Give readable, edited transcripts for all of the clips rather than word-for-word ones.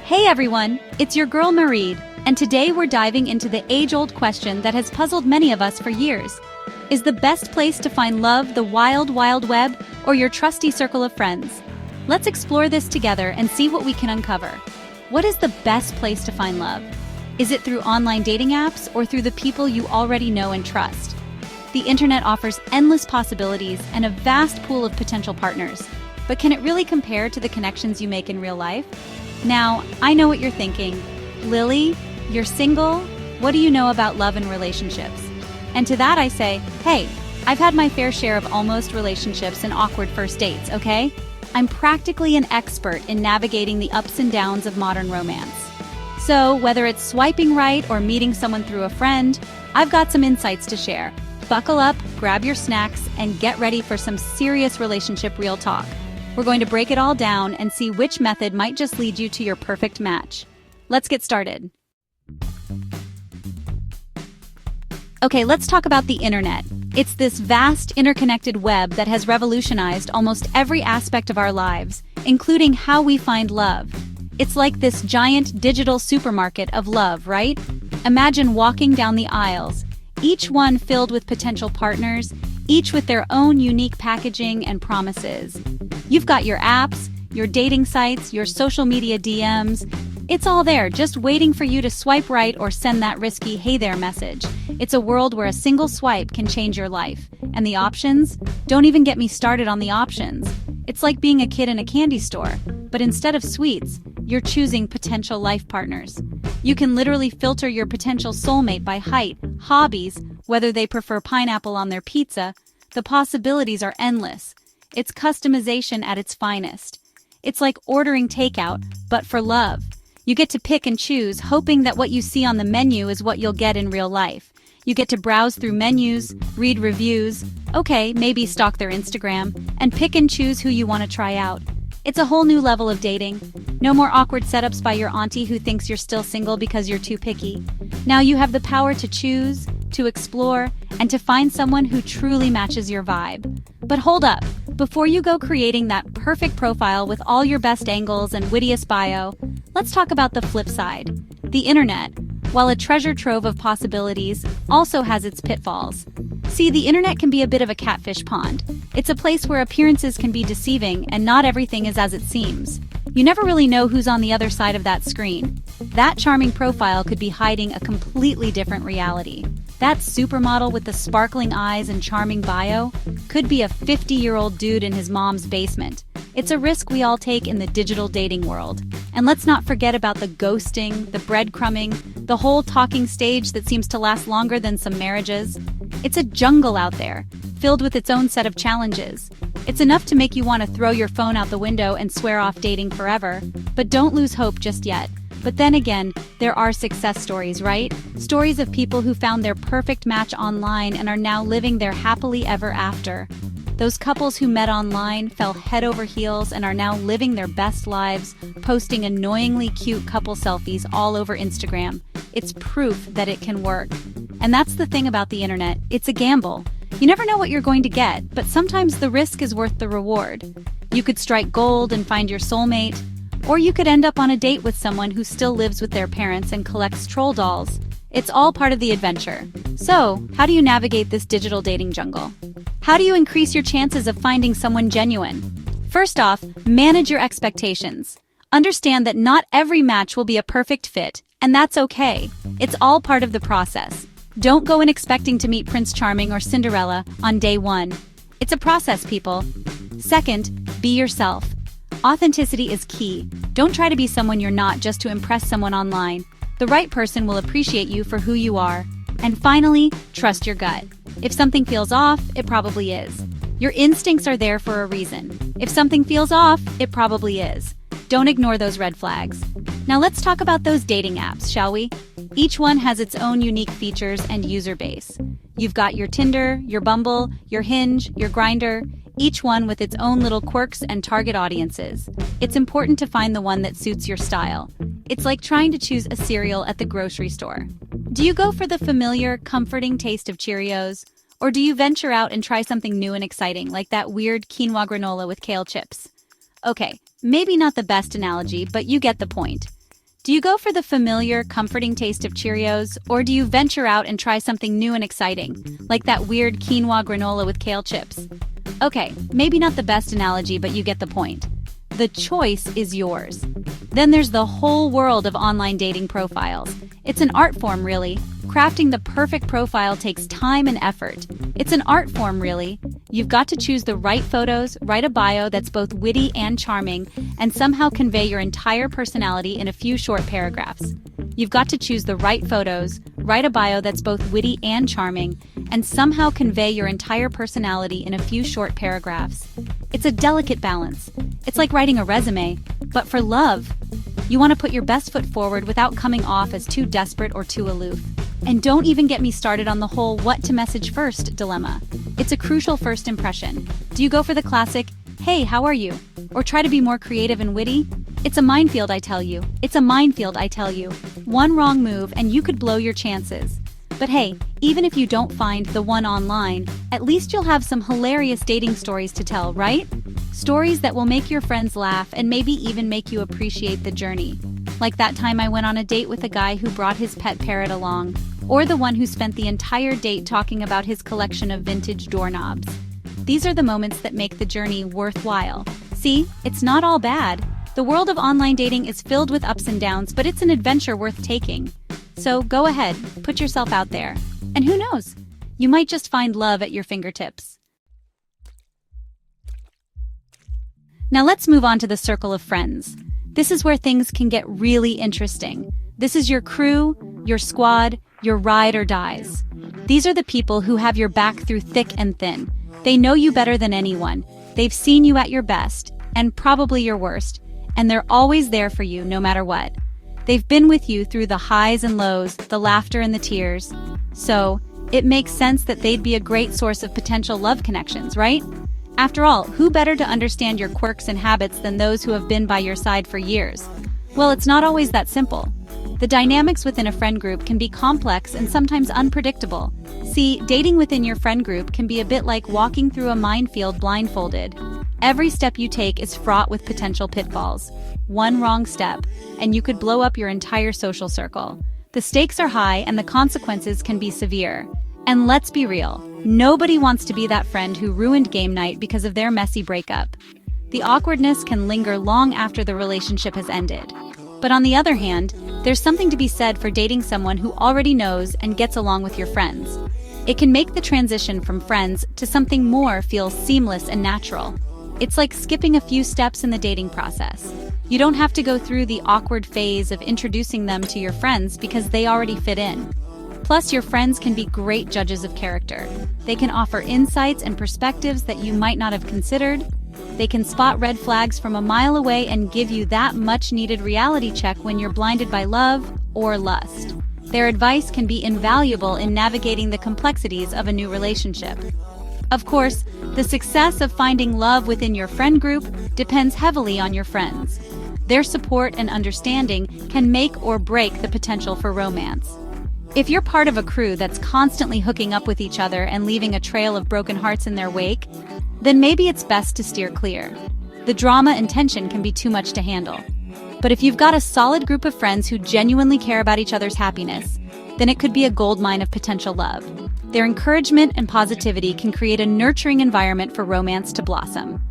Hey everyone, it's your girl Mareed, and today we're diving into the age-old question that has puzzled many of us for years. Is the best place to find love the wild, wild web or your trusty circle of friends? Let's explore this together and see what we can uncover. What is the best place to find love? Is it through online dating apps or through the people you already know and trust? The internet offers endless possibilities and a vast pool of potential partners. But can it really compare to the connections you make in real life? Now, I know what you're thinking. Lily, you're single? What do you know about love and relationships? And to that I say, hey, I've had my fair share of almost relationships and awkward first dates, okay? I'm practically an expert in navigating the ups and downs of modern romance. So, whether it's swiping right or meeting someone through a friend, I've got some insights to share. Buckle up, grab your snacks, and get ready for some serious relationship real talk. We're going to break it all down and see which method might just lead you to your perfect match. Let's get started. Okay, let's talk about the internet. It's this vast, interconnected web that has revolutionized almost every aspect of our lives, including how we find love. It's like this giant digital supermarket of love, right? Imagine walking down the aisles, each one filled with potential partners, each with their own unique packaging and promises. You've got your apps, your dating sites, your social media DMs. It's all there, just waiting for you to swipe right or send that risky "hey there" message. It's a world where a single swipe can change your life. And the options? Don't even get me started on the options. It's like being a kid in a candy store, but instead of sweets, you're choosing potential life partners. You can literally filter your potential soulmate by height, hobbies, whether they prefer pineapple on their pizza. The possibilities are endless. It's customization at its finest. It's like ordering takeout, but for love. You get to pick and choose, hoping that what you see on the menu is what you'll get in real life. You get to browse through menus, read reviews, okay, maybe stalk their Instagram, and pick and choose who you want to try out. It's a whole new level of dating. No more awkward setups by your auntie who thinks you're still single because you're too picky. Now you have the power to choose, to explore, and to find someone who truly matches your vibe. But hold up, before you go creating that perfect profile with all your best angles and wittiest bio, let's talk about the flip side. The internet, while a treasure trove of possibilities, also has its pitfalls. See, the internet can be a bit of a catfish pond. It's a place where appearances can be deceiving and not everything is as it seems. You never really know who's on the other side of that screen. That charming profile could be hiding a completely different reality. That supermodel with the sparkling eyes and charming bio could be a 50-year-old dude in his mom's basement. It's a risk we all take in the digital dating world. And let's not forget about the ghosting, the breadcrumbing, the whole talking stage that seems to last longer than some marriages. It's a jungle out there, filled with its own set of challenges. It's enough to make you want to throw your phone out the window and swear off dating forever. But don't lose hope just yet. But then again, there are success stories, right? Stories of people who found their perfect match online and are now living their happily ever after. Those couples who met online, fell head over heels, and are now living their best lives, posting annoyingly cute couple selfies all over Instagram. It's proof that it can work. And that's the thing about the internet, it's a gamble. You never know what you're going to get, but sometimes the risk is worth the reward. You could strike gold and find your soulmate, or you could end up on a date with someone who still lives with their parents and collects troll dolls. It's all part of the adventure. So, how do you navigate this digital dating jungle? How do you increase your chances of finding someone genuine? First off, manage your expectations. Understand that not every match will be a perfect fit, and that's okay. It's all part of the process. Don't go in expecting to meet Prince Charming or Cinderella on day one. It's a process, people. Second, be yourself. Authenticity is key. Don't try to be someone you're not just to impress someone online. The right person will appreciate you for who you are. And finally, trust your gut. If something feels off, it probably is. Your instincts are there for a reason. If something feels off, it probably is. Don't ignore those red flags. Now let's talk about those dating apps, shall we? Each one has its own unique features and user base. You've got your Tinder, your Bumble, your Hinge, your Grindr, each one with its own little quirks and target audiences. It's important to find the one that suits your style. It's like trying to choose a cereal at the grocery store. Do you go for the familiar, comforting taste of Cheerios? Or do you venture out and try something new and exciting, like that weird quinoa granola with kale chips? Okay, maybe not the best analogy, but you get the point. Do you go for the familiar, comforting taste of Cheerios, or do you venture out and try something new and exciting, like that weird quinoa granola with kale chips? Okay, maybe not the best analogy, but you get the point. The choice is yours. Then there's the whole world of online dating profiles. It's an art form, really. Crafting the perfect profile takes time and effort. It's an art form, really. You've got to choose the right photos, write a bio that's both witty and charming, and somehow convey your entire personality in a few short paragraphs. You've got to choose the right photos, write a bio that's both witty and charming, and somehow convey your entire personality in a few short paragraphs. It's a delicate balance. It's like writing a resume, but for love. You want to put your best foot forward without coming off as too desperate or too aloof. And don't even get me started on the whole what to message first dilemma. It's a crucial first impression. Do you go for the classic, "Hey, how are you?" Or try to be more creative and witty? It's a minefield, I tell you. It's a minefield, I tell you. One wrong move and you could blow your chances. But hey, even if you don't find the one online, at least you'll have some hilarious dating stories to tell, right? Stories that will make your friends laugh and maybe even make you appreciate the journey. Like that time I went on a date with a guy who brought his pet parrot along, or the one who spent the entire date talking about his collection of vintage doorknobs. These are the moments that make the journey worthwhile. See, it's not all bad. The world of online dating is filled with ups and downs, but it's an adventure worth taking. So go ahead, put yourself out there. And who knows? You might just find love at your fingertips. Now let's move on to the circle of friends. This is where things can get really interesting. This is your crew, your squad, your ride or dies. These are the people who have your back through thick and thin. They know you better than anyone. They've seen you at your best, and probably your worst, and they're always there for you no matter what. They've been with you through the highs and lows, the laughter and the tears. So, it makes sense that they'd be a great source of potential love connections, right? After all, who better to understand your quirks and habits than those who have been by your side for years? Well, it's not always that simple. The dynamics within a friend group can be complex and sometimes unpredictable. See, dating within your friend group can be a bit like walking through a minefield blindfolded. Every step you take is fraught with potential pitfalls. One wrong step, and you could blow up your entire social circle. The stakes are high and the consequences can be severe. And let's be real, nobody wants to be that friend who ruined game night because of their messy breakup. The awkwardness can linger long after the relationship has ended. But on the other hand, there's something to be said for dating someone who already knows and gets along with your friends. It can make the transition from friends to something more feel seamless and natural. It's like skipping a few steps in the dating process. You don't have to go through the awkward phase of introducing them to your friends because they already fit in. Plus, your friends can be great judges of character. They can offer insights and perspectives that you might not have considered. They can spot red flags from a mile away and give you that much-needed reality check when you're blinded by love or lust. Their advice can be invaluable in navigating the complexities of a new relationship. Of course, the success of finding love within your friend group depends heavily on your friends. Their support and understanding can make or break the potential for romance. If you're part of a crew that's constantly hooking up with each other and leaving a trail of broken hearts in their wake, then maybe it's best to steer clear. The drama and tension can be too much to handle. But if you've got a solid group of friends who genuinely care about each other's happiness, then it could be a goldmine of potential love. Their encouragement and positivity can create a nurturing environment for romance to blossom.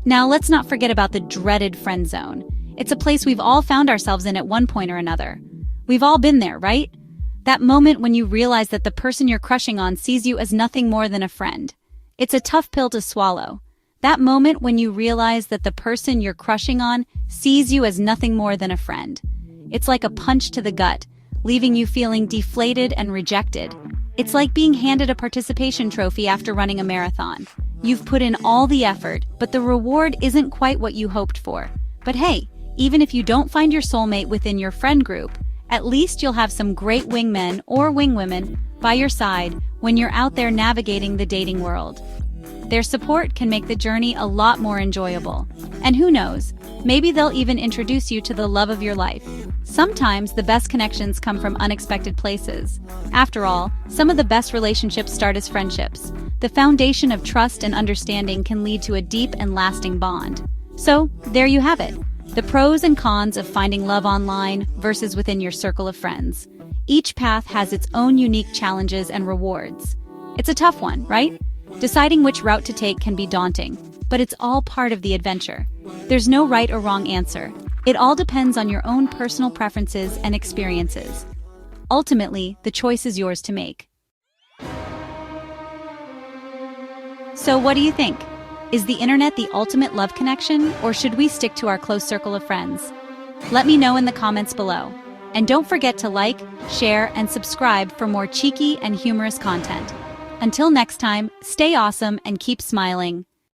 Now, let's not forget about the dreaded friend zone. It's a place we've all found ourselves in at one point or another. We've all been there, right? That moment when you realize that the person you're crushing on sees you as nothing more than a friend. It's a tough pill to swallow. That moment when you realize that the person you're crushing on sees you as nothing more than a friend. It's like a punch to the gut, leaving you feeling deflated and rejected. It's like being handed a participation trophy after running a marathon. You've put in all the effort, but the reward isn't quite what you hoped for. But hey, even if you don't find your soulmate within your friend group, at least you'll have some great wingmen or wingwomen by your side when you're out there navigating the dating world. Their support can make the journey a lot more enjoyable. And who knows, maybe they'll even introduce you to the love of your life. Sometimes the best connections come from unexpected places. After all, some of the best relationships start as friendships. The foundation of trust and understanding can lead to a deep and lasting bond. So, there you have it. The pros and cons of finding love online versus within your circle of friends. Each path has its own unique challenges and rewards. It's a tough one, right? Deciding which route to take can be daunting, but it's all part of the adventure. There's no right or wrong answer. It all depends on your own personal preferences and experiences. Ultimately, the choice is yours to make. So what do you think? Is the internet the ultimate love connection, or should we stick to our close circle of friends? Let me know in the comments below. And don't forget to like, share, and subscribe for more cheeky and humorous content. Until next time, stay awesome and keep smiling.